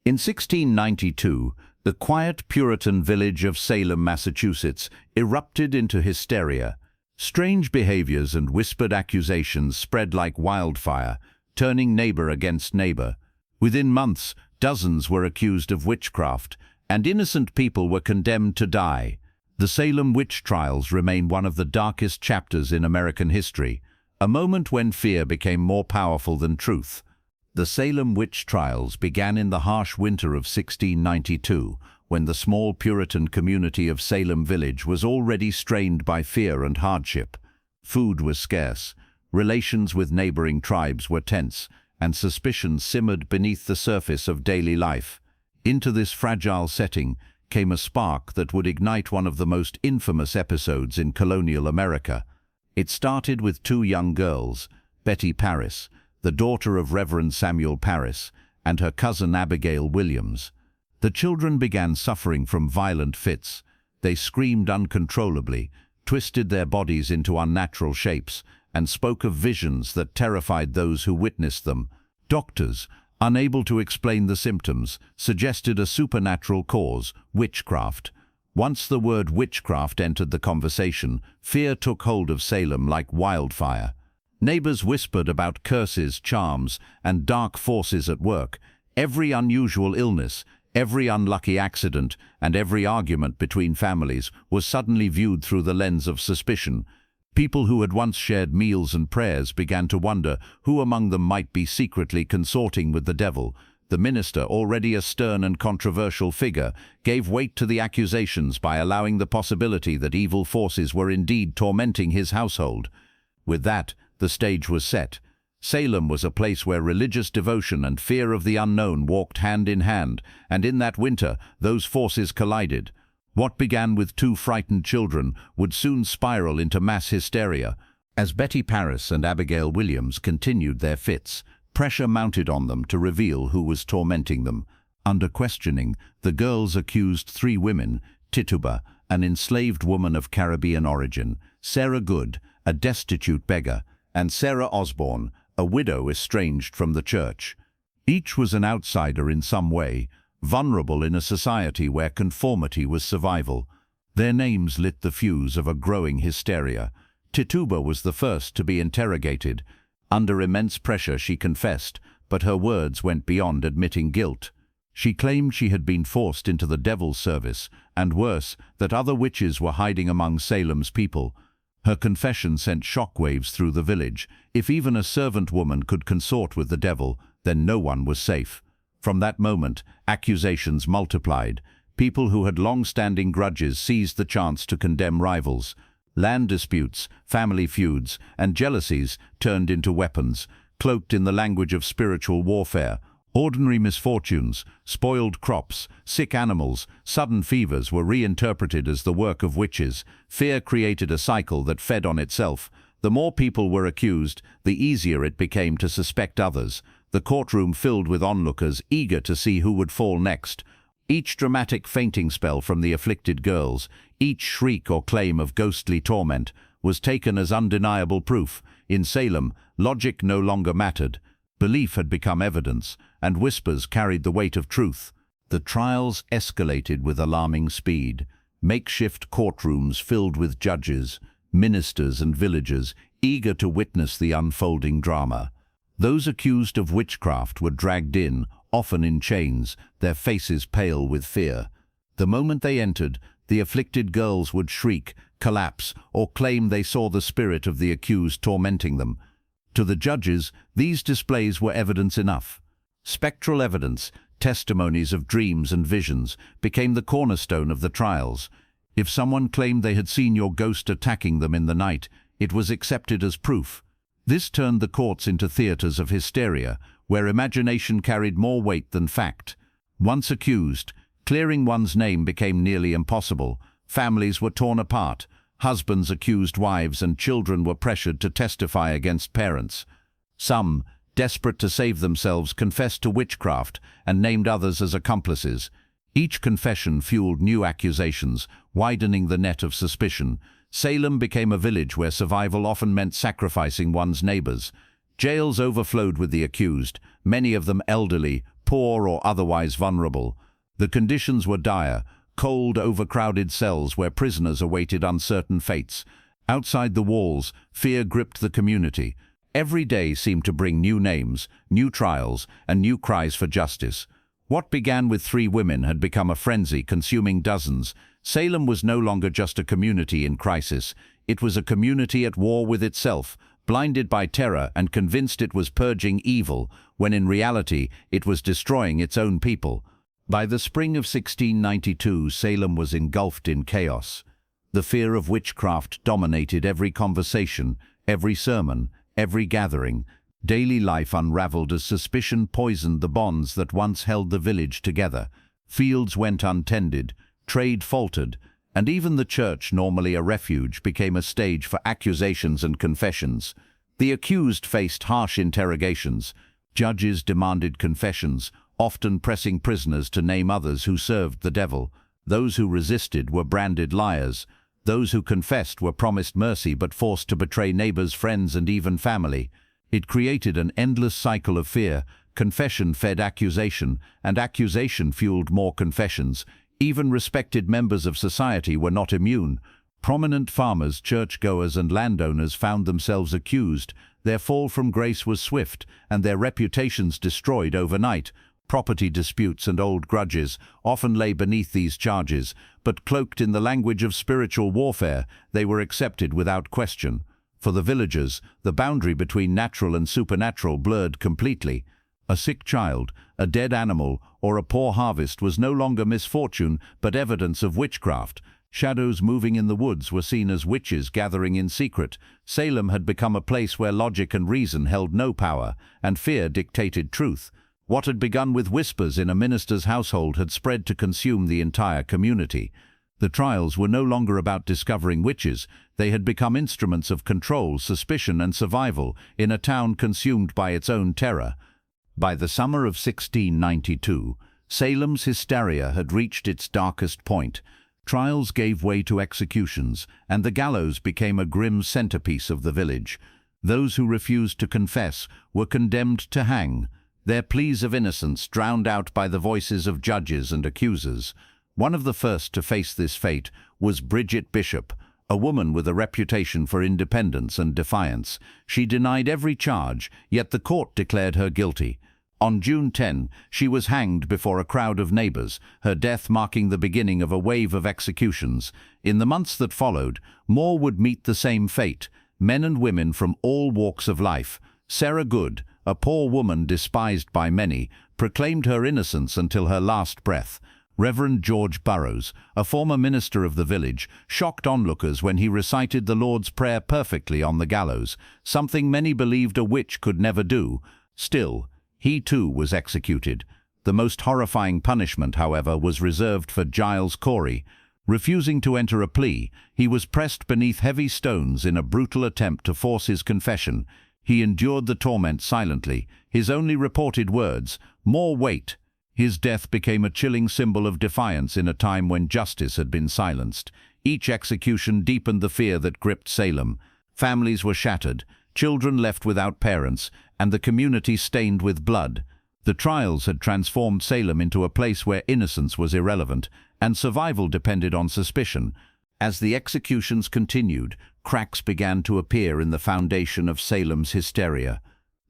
In 1692, the quiet Puritan village of Salem, Massachusetts, erupted into hysteria. Strange behaviors and whispered accusations spread like wildfire, turning neighbor against neighbor. Within months, dozens were accused of witchcraft, and innocent people were condemned to die. The Salem Witch Trials remain one of the darkest chapters in American history, a moment when fear became more powerful than truth. The Salem Witch Trials began in the harsh winter of 1692, when the small Puritan community of Salem Village was already strained by fear and hardship. Food was scarce, relations with neighboring tribes were tense, and suspicion simmered beneath the surface of daily life. Into this fragile setting came a spark that would ignite one of the most infamous episodes in colonial America. It started with two young girls, Betty Parris, the daughter of Reverend Samuel Parris, and her cousin Abigail Williams. The children began suffering from violent fits. They screamed uncontrollably, twisted their bodies into unnatural shapes, and spoke of visions that terrified those who witnessed them. Doctors, unable to explain the symptoms, suggested a supernatural cause, witchcraft. Once the word witchcraft entered the conversation, fear took hold of Salem like wildfire. Neighbors whispered about curses, charms, and dark forces at work. Every unusual illness, every unlucky accident, and every argument between families was suddenly viewed through the lens of suspicion. People who had once shared meals and prayers began to wonder who among them might be secretly consorting with the devil. The minister, already a stern and controversial figure, gave weight to the accusations by allowing the possibility that evil forces were indeed tormenting his household. With that, the stage was set. Salem was a place where religious devotion and fear of the unknown walked hand in hand, and in that winter, those forces collided. What began with two frightened children would soon spiral into mass hysteria. As Betty Parris and Abigail Williams continued their fits, pressure mounted on them to reveal who was tormenting them. Under questioning, the girls accused three women: Tituba, an enslaved woman of Caribbean origin; Sarah Good, a destitute beggar; and Sarah Osborne, a widow estranged from the church. Each was an outsider in some way, vulnerable in a society where conformity was survival. Their names lit the fuse of a growing hysteria. Tituba was the first to be interrogated. Under immense pressure she confessed, but her words went beyond admitting guilt. She claimed she had been forced into the devil's service, and worse, that other witches were hiding among Salem's people. Her confession sent shockwaves through the village. If even a servant woman could consort with the devil, then no one was safe. From that moment, accusations multiplied. People who had long-standing grudges seized the chance to condemn rivals. Land disputes, family feuds, and jealousies turned into weapons, cloaked in the language of spiritual warfare. Ordinary misfortunes, spoiled crops, sick animals, sudden fevers were reinterpreted as the work of witches. Fear created a cycle that fed on itself. The more people were accused, the easier it became to suspect others. The courtroom filled with onlookers, eager to see who would fall next. Each dramatic fainting spell from the afflicted girls, each shriek or claim of ghostly torment, was taken as undeniable proof. In Salem, logic no longer mattered. Belief had become evidence, and whispers carried the weight of truth. The trials escalated with alarming speed. Makeshift courtrooms filled with judges, ministers and villagers, eager to witness the unfolding drama. Those accused of witchcraft were dragged in, often in chains, their faces pale with fear. The moment they entered, the afflicted girls would shriek, collapse, or claim they saw the spirit of the accused tormenting them. To the judges, these displays were evidence enough. Spectral evidence, testimonies of dreams and visions, became the cornerstone of the trials. If someone claimed they had seen your ghost attacking them in the night, it was accepted as proof. This turned the courts into theaters of hysteria, where imagination carried more weight than fact. Once accused, clearing one's name became nearly impossible. Families were torn apart. Husbands accused wives, and children were pressured to testify against parents. Some, desperate to save themselves, confessed to witchcraft and named others as accomplices. Each confession fueled new accusations, widening the net of suspicion. Salem became a village where survival often meant sacrificing one's neighbors. Jails overflowed with the accused, many of them elderly, poor or otherwise vulnerable. The conditions were dire, cold, overcrowded cells where prisoners awaited uncertain fates. Outside the walls, fear gripped the community. Every day seemed to bring new names, new trials, and new cries for justice. What began with 3 women had become a frenzy, consuming dozens. Salem was no longer just a community in crisis. It was a community at war with itself, blinded by terror and convinced it was purging evil, when in reality it was destroying its own people. By the spring of 1692, Salem was engulfed in chaos. The fear of witchcraft dominated every conversation, every sermon, every gathering. Daily life unraveled as suspicion poisoned the bonds that once held the village together. Fields went untended, trade faltered, and even the church, normally a refuge, became a stage for accusations and confessions. The accused faced harsh interrogations. Judges demanded confessions, often pressing prisoners to name others who served the devil. Those who resisted were branded liars. Those who confessed were promised mercy but forced to betray neighbors, friends, and even family. It created an endless cycle of fear. Confession fed accusation, and accusation fueled more confessions. Even respected members of society were not immune. Prominent farmers, churchgoers, and landowners found themselves accused. Their fall from grace was swift, and their reputations destroyed overnight. Property disputes and old grudges often lay beneath these charges, but cloaked in the language of spiritual warfare, they were accepted without question. For the villagers, the boundary between natural and supernatural blurred completely. A sick child, a dead animal, or a poor harvest was no longer misfortune, but evidence of witchcraft. Shadows moving in the woods were seen as witches gathering in secret. Salem had become a place where logic and reason held no power, and fear dictated truth. What had begun with whispers in a minister's household had spread to consume the entire community. The trials were no longer about discovering witches. They had become instruments of control, suspicion, and survival in a town consumed by its own terror. By the summer of 1692, Salem's hysteria had reached its darkest point. Trials gave way to executions, and the gallows became a grim centerpiece of the village. Those who refused to confess were condemned to hang, their pleas of innocence drowned out by the voices of judges and accusers. One of the first to face this fate was Bridget Bishop, a woman with a reputation for independence and defiance. She denied every charge, yet the court declared her guilty. On June 10, she was hanged before a crowd of neighbors, her death marking the beginning of a wave of executions. In the months that followed, more would meet the same fate, men and women from all walks of life. Sarah Good, a poor woman despised by many, proclaimed her innocence until her last breath. Reverend George Burroughs, a former minister of the village, shocked onlookers when he recited the Lord's Prayer perfectly on the gallows, something many believed a witch could never do. Still, he too was executed. The most horrifying punishment, however, was reserved for Giles Corey. Refusing to enter a plea, he was pressed beneath heavy stones in a brutal attempt to force his confession. He endured the torment silently, his only reported words, "More weight." His death became a chilling symbol of defiance in a time when justice had been silenced. Each execution deepened the fear that gripped Salem. Families were shattered, children left without parents, and the community stained with blood. The trials had transformed Salem into a place where innocence was irrelevant, and survival depended on suspicion. As the executions continued, cracks began to appear in the foundation of Salem's hysteria.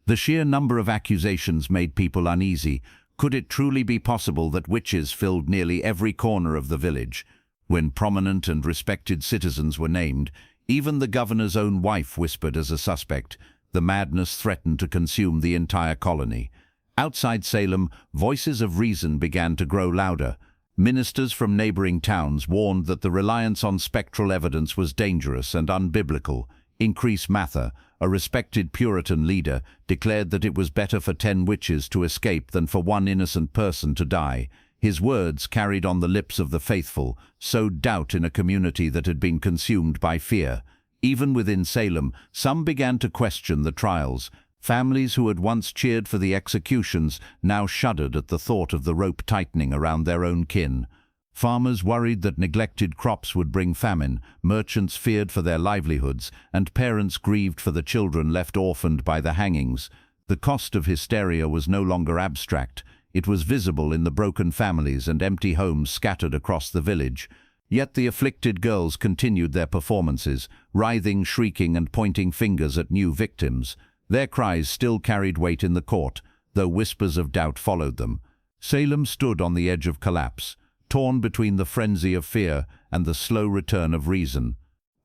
The sheer number of accusations made people uneasy. Could it truly be possible that witches filled nearly every corner of the village? When prominent and respected citizens were named, even the governor's own wife whispered as a suspect. The madness threatened to consume the entire colony. Outside Salem, voices of reason began to grow louder. Ministers from neighboring towns warned that the reliance on spectral evidence was dangerous and unbiblical. Increase Mather, a respected Puritan leader, declared that it was better for 10 witches to escape than for one innocent person to die. His words, carried on the lips of the faithful, sowed doubt in a community that had been consumed by fear. Even within Salem, some began to question the trials. Families who had once cheered for the executions now shuddered at the thought of the rope tightening around their own kin. Farmers worried that neglected crops would bring famine, merchants feared for their livelihoods, and parents grieved for the children left orphaned by the hangings. The cost of hysteria was no longer abstract. It was visible in the broken families and empty homes scattered across the village. Yet the afflicted girls continued their performances, writhing, shrieking, and pointing fingers at new victims. Their cries still carried weight in the court, though whispers of doubt followed them. Salem stood on the edge of collapse, torn between the frenzy of fear and the slow return of reason.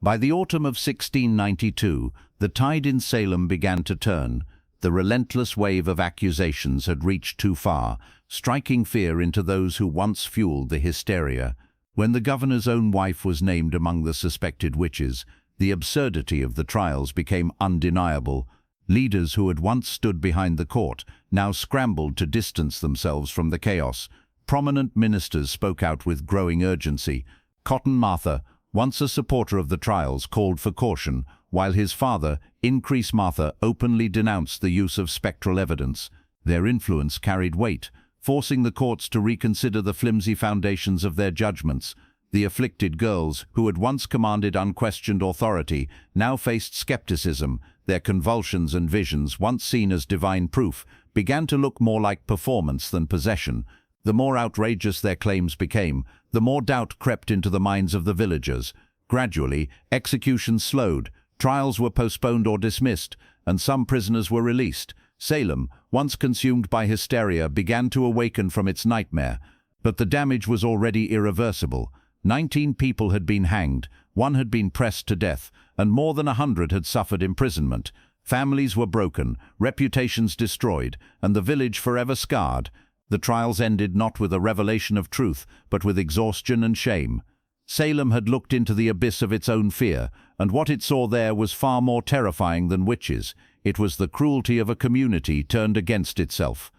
By the autumn of 1692, the tide in Salem began to turn. The relentless wave of accusations had reached too far, striking fear into those who once fueled the hysteria. When the governor's own wife was named among the suspected witches, the absurdity of the trials became undeniable. Leaders who had once stood behind the court now scrambled to distance themselves from the chaos. Prominent ministers spoke out with growing urgency. Cotton Mather, once a supporter of the trials, called for caution, while his father, Increase Mather, openly denounced the use of spectral evidence. Their influence carried weight, forcing the courts to reconsider the flimsy foundations of their judgments. The afflicted girls, who had once commanded unquestioned authority, now faced skepticism. Their convulsions and visions, once seen as divine proof, began to look more like performance than possession. The more outrageous their claims became, the more doubt crept into the minds of the villagers. Gradually, executions slowed, trials were postponed or dismissed, and some prisoners were released. Salem, once consumed by hysteria, began to awaken from its nightmare. But the damage was already irreversible. 19 people had been hanged, 1 had been pressed to death, and more than 100 had suffered imprisonment. Families were broken, reputations destroyed, and the village forever scarred. The trials ended not with a revelation of truth, but with exhaustion and shame. Salem had looked into the abyss of its own fear, and what it saw there was far more terrifying than witches. It was the cruelty of a community turned against itself.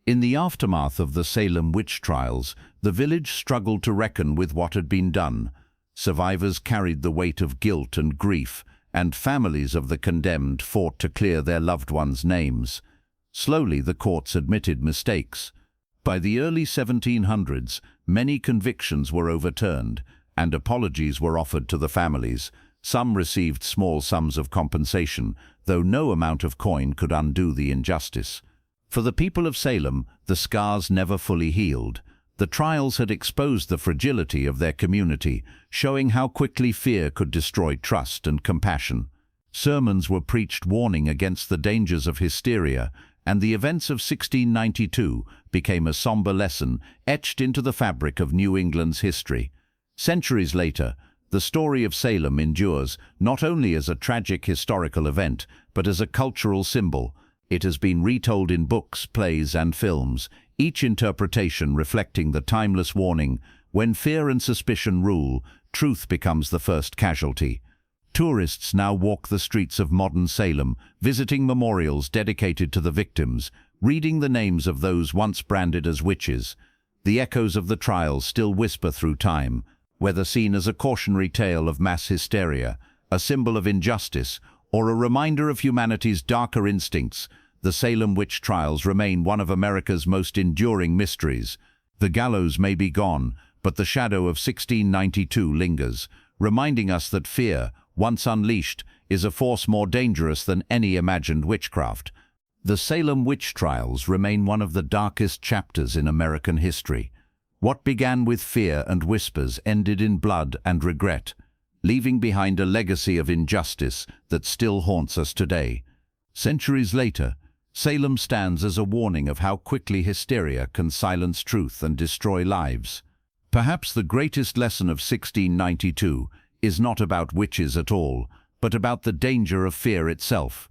In the aftermath of the Salem Witch Trials, the village struggled to reckon with what had been done. Survivors carried the weight of guilt and grief, and families of the condemned fought to clear their loved ones' names. Slowly, the courts admitted mistakes. By the early 1700s, many convictions were overturned, and apologies were offered to the families. Some received small sums of compensation, though no amount of coin could undo the injustice. For the people of Salem, the scars never fully healed. The trials had exposed the fragility of their community, showing how quickly fear could destroy trust and compassion. Sermons were preached warning against the dangers of hysteria, and the events of 1692 became a somber lesson etched into the fabric of New England's history. Centuries later, the story of Salem endures not only as a tragic historical event, but as a cultural symbol. It has been retold in books, plays, and films, each interpretation reflecting the timeless warning: when fear and suspicion rule, truth becomes the first casualty. Tourists now walk the streets of modern Salem, visiting memorials dedicated to the victims, reading the names of those once branded as witches. The echoes of the trials still whisper through time, whether seen as a cautionary tale of mass hysteria, a symbol of injustice, or a reminder of humanity's darker instincts. The Salem Witch Trials remain one of America's most enduring mysteries. The gallows may be gone, but the shadow of 1692 lingers, reminding us that fear, once unleashed, is a force more dangerous than any imagined witchcraft. The Salem Witch Trials remain one of the darkest chapters in American history. What began with fear and whispers ended in blood and regret, leaving behind a legacy of injustice that still haunts us today. Centuries later, Salem stands as a warning of how quickly hysteria can silence truth and destroy lives. Perhaps the greatest lesson of 1692 is not about witches at all, but about the danger of fear itself.